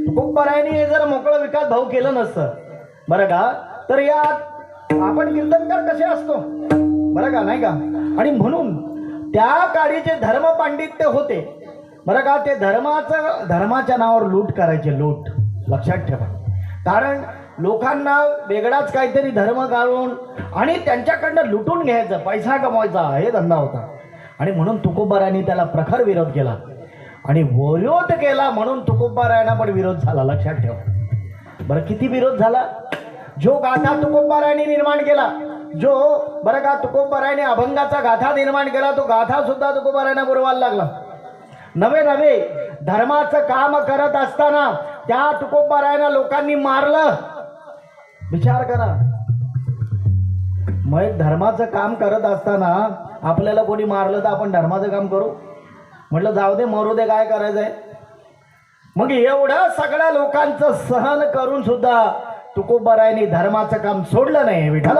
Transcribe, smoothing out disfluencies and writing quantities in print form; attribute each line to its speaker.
Speaker 1: तुकोबारायांनी हे जर मोकळं विकास भाऊ केलं नसतं बरं का, तर या आपण कीर्तनकार कसे असतो बरं का, नाही का. आणि म्हणून त्या काळीचे धर्म पांडित्य होते बरं का, ते धर्माच्या नावावर लूट करायचे, लूट. लक्षात ठेवा. कारण लोकांना वेगळाच काहीतरी धर्म गाळून आणि त्यांच्याकडनं लुटून घ्यायचं, पैसा कमवायचा, हे धंदा होता. आणि म्हणून तुकोबारायांनी त्याला प्रखर विरोध केला. आणि विरोध केला म्हणून तुकोबारायांना पण विरोध झाला. लक्षात ठेवा. बरं, किती विरोध झाला. जो गाथा तुकोबारायांनी निर्माण केला, जो बरं का तुकोबारायांनी अभंगाचा गाथा निर्माण केला, तो गाथा सुद्धा तुकोबारायांना बुडवायला लागला. नवे नवे धर्माचं काम करत असताना त्या तुकोबारायांना लोकांनी मारलं. विचार करा. मग धर्माचं काम करत असताना आपल्याला कोणी मारलं तर आपण धर्माचं काम करू? म्हटलं जाऊ दे, मरू दे, काय करायचंय. मग एवढं सगळ्या लोकांचं सहन करून सुद्धा तुकोबारायांनी धर्माचं काम सोडलं नाही. विठ्ठल